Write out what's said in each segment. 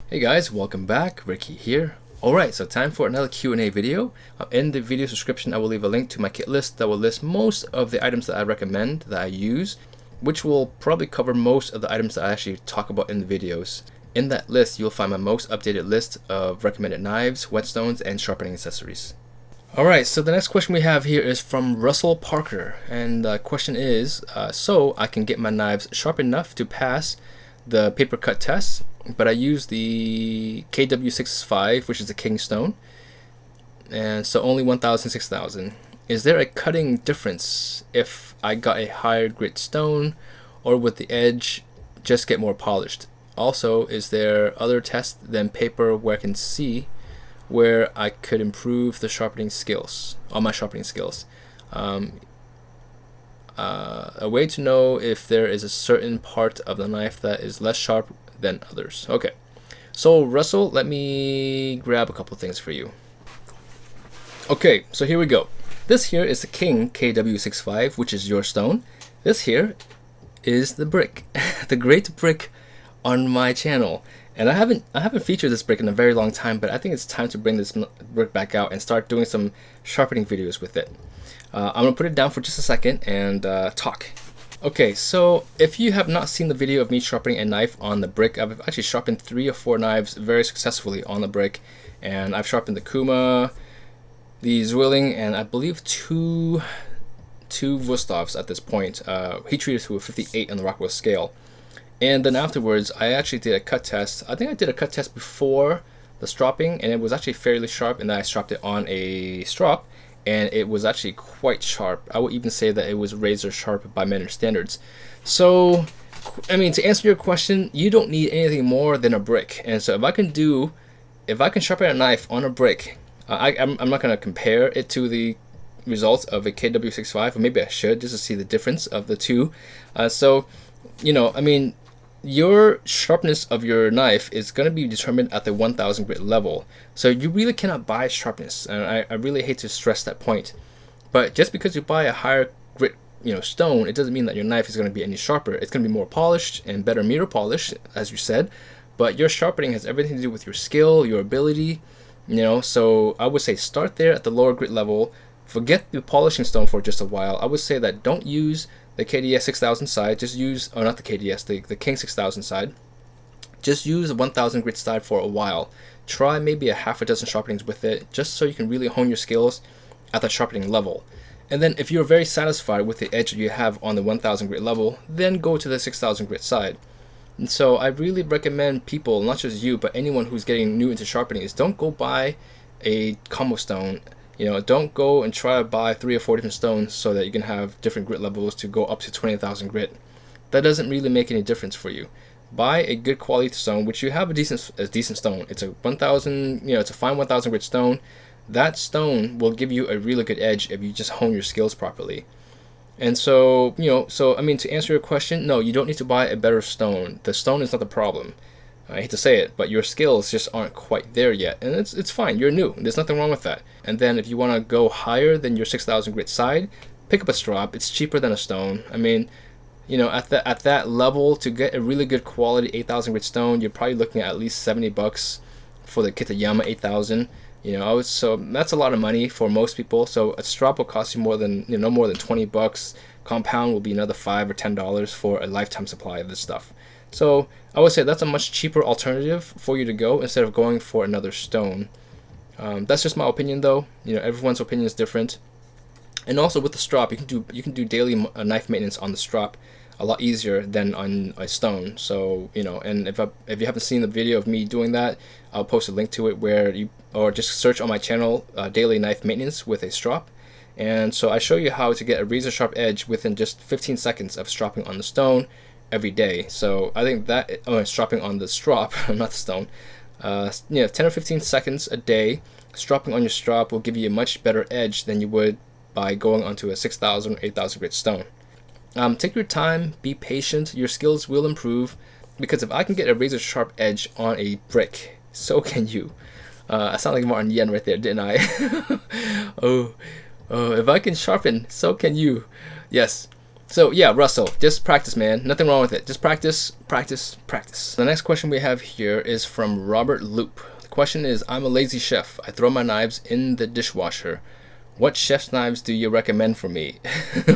Hey guys, welcome back. Ricky here. Alright, so time for another Q&A video. In the video description I will leave a link to my kit list that will list most of the items that I recommend, that I use, which will probably cover most of the items that I actually talk about in the videos. In that list you'll find my most updated list of recommended knives, whetstones, and sharpening accessories. Alright, so the next question we have here is from Russell Parker, and the question is, so I can get my knives sharp enough to pass the paper cut test, but I use the KW65, which is the king stone, and so only 1000, 6000. Is there a cutting difference if I got a higher grit stone, or would the edge just get more polished? Also, is there other tests than paper where I can see where I could improve the sharpening skills, on my sharpening skills? A way to know if there is a certain part of the knife that is less sharp than others. Okay, so Russell, let me grab a couple things for you. Okay, so here we go. This here is the King KW65, which is your stone. This here is the brick, the great brick on my channel. And I haven't featured this brick in a very long time, but I think it's time to bring this brick back out and start doing some sharpening videos with it. I'm gonna put it down for just a second and talk. Okay, so if you have not seen the video of me sharpening a knife on the brick, I've actually sharpened 3 or 4 knives very successfully on the brick, and I've sharpened the Kuma, the Zwilling, and I believe two Wustovs at this point. Heat treated to a 58 on the Rockwell scale. And then afterwards, I actually did a cut test. I think I did a cut test before the stropping, and it was actually fairly sharp, and then I stropped it on a strop, and it was actually quite sharp. I would even say that it was razor sharp by modern standards. So, I mean, to answer your question, you don't need anything more than a brick. And so if I can sharpen a knife on a brick, I'm not going to compare it to the results of a KW65, or maybe I should, just to see the difference of the two. So, you know, I mean, your sharpness of your knife is going to be determined at the 1000 grit level. So you really cannot buy sharpness, and I really hate to stress that point. But just because you buy a higher grit, stone, it doesn't mean that your knife is going to be any sharper. It's going to be more polished and better mirror polish, as you said. But your sharpening has everything to do with your skill, your ability, so I would say start there at the lower grit level. Forget the polishing stone for just a while. I would say that don't use the KDS 6000 side, just use, or not the KDS, the King 6000 side. Just use the 1000 grit side for a while. Try maybe a half a dozen sharpenings with it, just so you can really hone your skills at the sharpening level. And then if you're very satisfied with the edge that you have on the 1000 grit level, then go to the 6000 grit side. And so I really recommend people, not just you, but anyone who's getting new into sharpening, is don't go buy a combo stone. Don't go and try to buy 3 or 4 different stones so that you can have different grit levels to go up to 20,000 grit. That doesn't really make any difference for you. Buy a good quality stone, which you have a decent stone. It's a 1000, it's a fine 1000 grit stone. That stone will give you a really good edge if you just hone your skills properly. And so, I mean, to answer your question, no, you don't need to buy a better stone. The stone is not the problem. I hate to say it, but your skills just aren't quite there yet, and it's fine. You're new. There's nothing wrong with that. And then if you want to go higher than your 6000 grit side, pick up a strop. It's cheaper than a stone. I mean, at that level, to get a really good quality 8000 grit stone, you're probably looking at least $70 for the Kitayama 8000. So that's a lot of money for most people. So a strop will cost you more than no more than $20. Compound will be another $5 or $10 for a lifetime supply of this stuff. So I would say that's a much cheaper alternative for you to go instead of going for another stone. That's just my opinion, though. Everyone's opinion is different. And also with the strop, you can do daily knife maintenance on the strop a lot easier than on a stone. So and if you haven't seen the video of me doing that, I'll post a link to it or just search on my channel daily knife maintenance with a strop. And so I show you how to get a razor sharp edge within just 15 seconds of stropping on the stone every day. So I think that stropping on the strop, not the stone, 10 or 15 seconds a day stropping on your strop will give you a much better edge than you would by going onto a 6000 or 8000 grit stone. Take your time, be patient. Your skills will improve, because if I can get a razor sharp edge on a brick, so can you. I sound like Martin Yen right there, didn't I? oh, if I can sharpen, so can you. Yes. So yeah, Russell, just practice, man. Nothing wrong with it. Just practice, practice, practice. The next question we have here is from Robert Loop. The question is, I'm a lazy chef. I throw my knives in the dishwasher. What chef's knives do you recommend for me?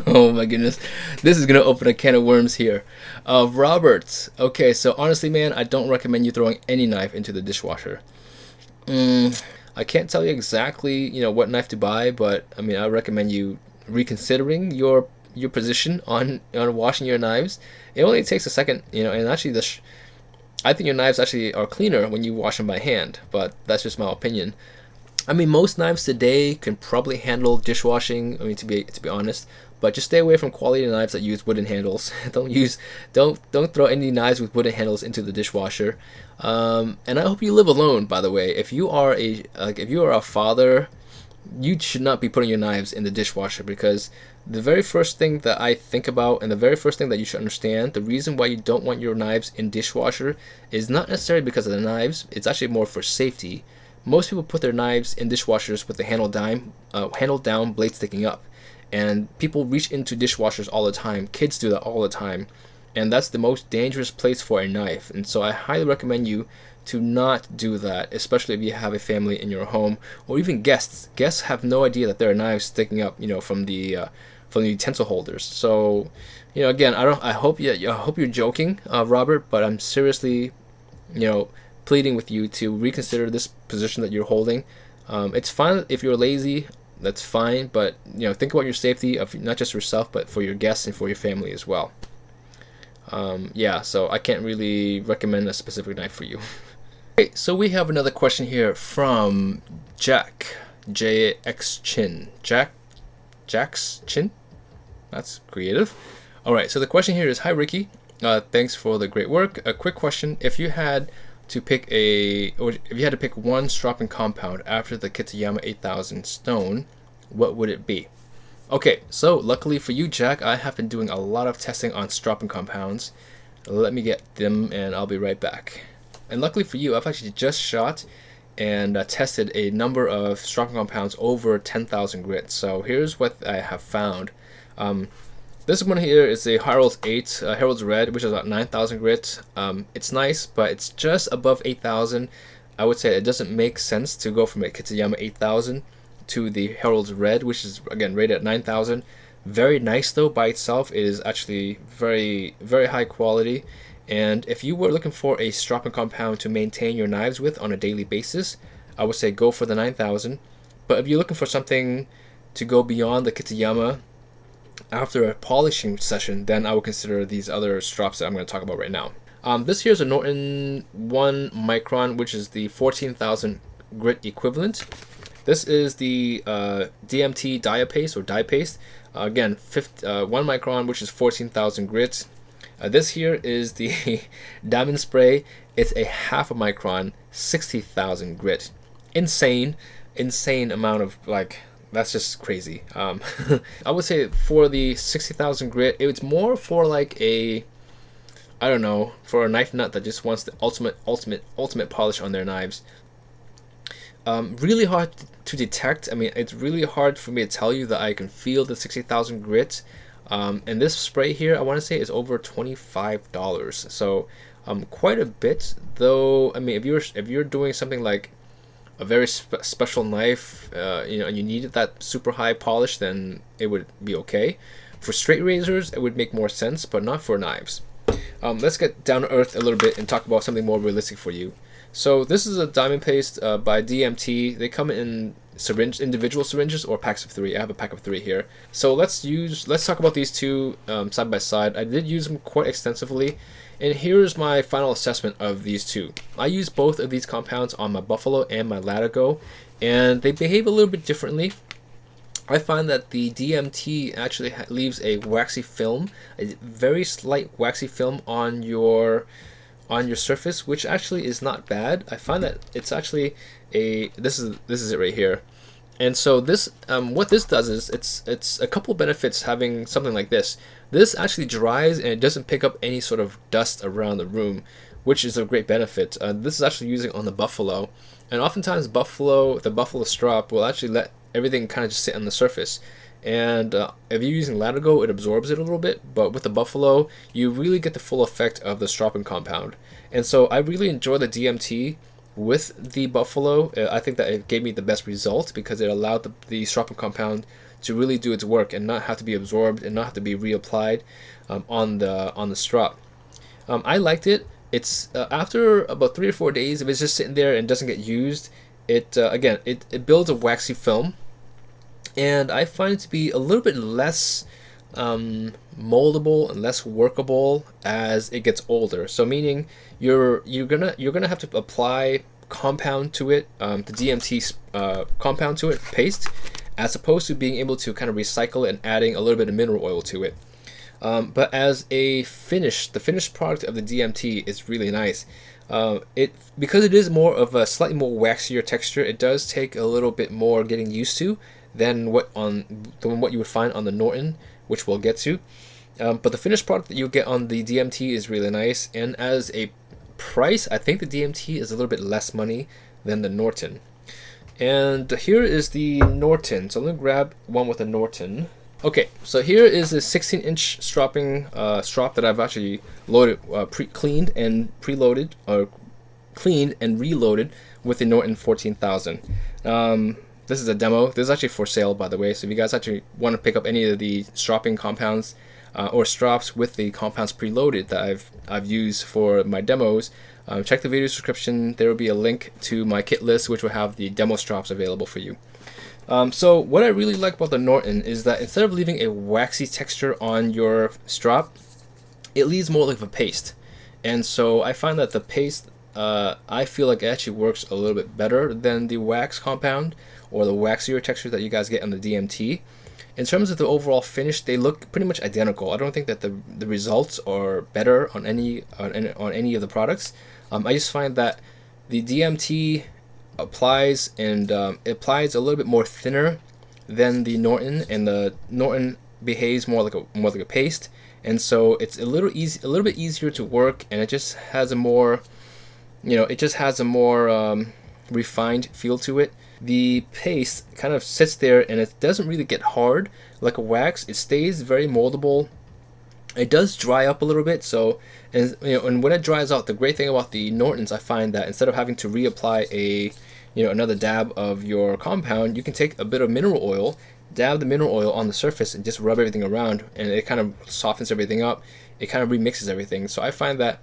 Oh my goodness. This is going to open a can of worms here. Robert, okay, so honestly, man, I don't recommend you throwing any knife into the dishwasher. I can't tell you exactly, what knife to buy, but I mean, I recommend you reconsidering your position on washing your knives. It only takes a second, and actually I think your knives actually are cleaner when you wash them by hand, but that's just my opinion. I mean, most knives today can probably handle dishwashing. I mean, to be honest, but just stay away from quality knives that use wooden handles. Don't throw any knives with wooden handles into the dishwasher. And I hope you live alone. By the way, if you are a father, you should not be putting your knives in the dishwasher, because the very first thing that I think about, and the very first thing that you should understand, the reason why you don't want your knives in dishwasher is not necessarily because of the knives. It's actually more for safety. Most people put their knives in dishwashers with the handle down, blade sticking up, and people reach into dishwashers all the time. Kids do that all the time, and that's the most dangerous place for a knife. And so I highly recommend you to not do that, especially if you have a family in your home, or even guests. Guests have no idea that there are knives sticking up, from the utensil holders. So, again, I hope you're joking, Robert, but I'm seriously, pleading with you to reconsider this position that you're holding. It's fine if you're lazy, that's fine, but think about your safety of not just yourself, but for your guests and for your family as well. Yeah, so I can't really recommend a specific knife for you. Okay, so we have another question here from Jack JX Chin. Jack's Chin? That's creative. All right, so the question here is, hi Ricky, thanks for the great work. A quick question: if you had to pick one Sharpening compound after the Kitayama 8000 stone, what would it be? Okay, so luckily for you, Jack, I have been doing a lot of testing on Sharpening compounds. Let me get them and I'll be right back. And luckily for you, I've actually just shot and tested a number of Sharpening compounds over 10,000 grit. So here's what I have found. This one here is a Herald's 8, Herald's Red, which is about 9,000 grit. It's nice, but it's just above 8,000. I would say it doesn't make sense to go from a Kitayama 8000 to the Herald's Red, which is again rated at 9,000. Very nice though by itself. It is actually very, very high quality. And if you were looking for a Sharpening compound to maintain your knives with on a daily basis, I would say go for the 9,000. But if you're looking for something to go beyond the Kitayama after a polishing session, then I would consider these other strops that I'm going to talk about right now. This here is a Norton 1 micron, which is the 14,000 grit equivalent. This is the DMT diapaste or dye paste. Again, 1 micron, which is 14,000 grit. This here is the diamond spray. It's a half a micron, 60,000 grit. Insane amount of, like, that's just crazy. I would say for the 60,000 grit, it's more for like a, I don't know, for a knife nut that just wants the ultimate polish on their knives. Really hard to detect. I mean, it's really hard for me to tell you that I can feel the 60,000 grit. And this spray here, I want to say, is over $25. So quite a bit, though. I mean, if you're doing something like a very special knife, and you needed that super high polish, then it would be okay. For straight razors, it would make more sense, but not for knives. Let's get down to earth a little bit and talk about something more realistic for you. So this is a diamond paste by DMT. They come in individual syringes or packs of 3. I have a pack of 3 here. So let's talk about these two side by side. I did use them quite extensively, and here's my final assessment of these two. I use both of these compounds on my Buffalo and my Latigo, and they behave a little bit differently. I find that the DMT actually leaves a waxy film, a very slight waxy film on your surface, which actually is not bad. I find that it's actually this is it right here. And so this what this does is it's a couple benefits having something like this. This actually dries and it doesn't pick up any sort of dust around the room, which is a great benefit. This is actually using on the Buffalo, and oftentimes the Buffalo strop will actually let everything kind of just sit on the surface. And if you're using Latigo, it absorbs it a little bit, but with the Buffalo, you really get the full effect of the stropping compound. And so I really enjoy the DMT with the Buffalo. I think that it gave me the best result because it allowed the stropping compound to really do its work and not have to be absorbed and not have to be reapplied on the strop. I liked it. It's after about 3 or 4 days, if it's just sitting there and doesn't get used, it again it builds a waxy film, and I find it to be a little bit less moldable and less workable as it gets older. So meaning you're gonna have to apply compound to it, the DMT compound to it, paste, as opposed to being able to kind of recycle it and adding a little bit of mineral oil to it. But as a finish, the finished product of the DMT is really nice. Because it is more of a slightly more waxier texture, it does take a little bit more getting used to than what you would find on the Norton, which we'll get to. But the finished product that you get on the DMT is really nice, and as a price, I think the DMT is a little bit less money than the Norton. And here is the Norton. So let me grab one with the Norton. Okay, so here is a 16-inch stropping strop that I've actually loaded, cleaned and preloaded, or cleaned and reloaded with the Norton 14,000. This is a demo. This is actually for sale, by the way. So if you guys actually want to pick up any of the stropping compounds or strops with the compounds preloaded that I've used for my demos, check the video description. There will be a link to my kit list, which will have the demo strops available for you. So what I really like about the Norton is that instead of leaving a waxy texture on your strop, it leaves more like a paste. And so I find that the paste, I feel like it actually works a little bit better than the wax compound or the waxier texture that you guys get on the DMT. In terms of the overall finish, they look pretty much identical. I don't think that the results are better on any of the products. I just find that the DMT applies and it applies a little bit more thinner than the Norton, and the Norton behaves more like a paste, and so it's a little bit easier to work, and it just has a more, refined feel to it. The paste kind of sits there and it doesn't really get hard like a wax. It stays very moldable. It does dry up a little bit, so and when it dries out, the great thing about the Nortons, I find that instead of having to reapply another dab of your compound, you can take a bit of mineral oil, dab the mineral oil on the surface, and just rub everything around, and it kind of softens everything up. It kind of remixes everything. So I find that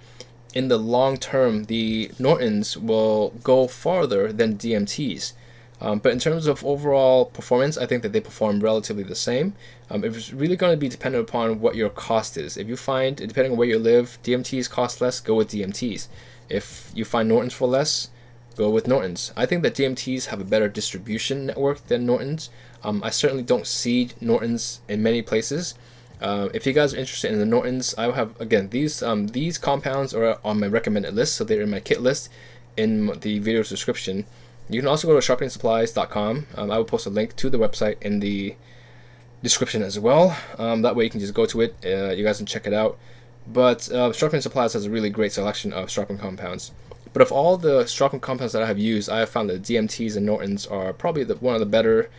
in the long term, the Nortons will go farther than DMTs. But in terms of overall performance, I think that they perform relatively the same. It's really going to be dependent upon what your cost is. If you find, depending on where you live, DMTs cost less, go with DMTs. If you find Nortons for less, go with Nortons. I think that DMTs have a better distribution network than Nortons. I certainly don't see Nortons in many places. If you guys are interested in the Nortons, I will have, again, these compounds are on my recommended list, so they're in my kit list in the video description. You can also go to sharpeningsupplies.com. I will post a link to the website in the description as well. That way you can just go to it. You guys can check it out. But Sharpening Supplies has a really great selection of stropping compounds. But of all the stropping compounds that I have used, I have found that DMTs and Nortons are probably one of the better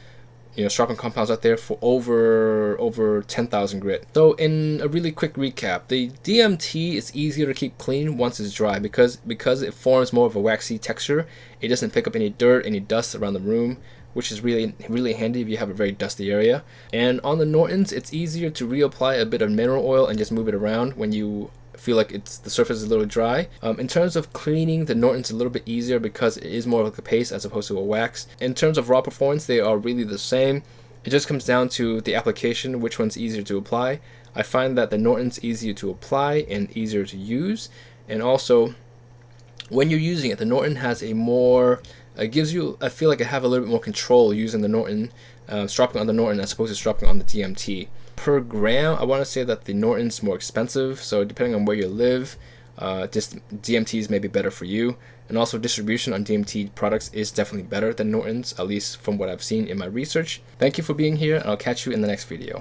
stropping compounds out there for over 10,000 grit. So in a really quick recap, the DMT is easier to keep clean once it's dry because it forms more of a waxy texture. It doesn't pick up any dirt, any dust around the room, which is really handy if you have a very dusty area. And on the Nortons, it's easier to reapply a bit of mineral oil and just move it around when you feel like the surface is a little dry. In terms of cleaning, the Norton's a little bit easier because it is more like a paste as opposed to a wax. In terms of raw performance, they are really the same. It just comes down to the application, which one's easier to apply. I find that the Norton's easier to apply and easier to use, and also when you're using it, the Norton has a more gives you, I feel like I have a little bit more control using the Norton, stropping on the Norton as opposed to stropping on the DMT. Per gram, I want to say that the Norton's more expensive, so depending on where you live, just DMTs may be better for you. And also distribution on DMT products is definitely better than Norton's, at least from what I've seen in my research. Thank you for being here, and I'll catch you in the next video.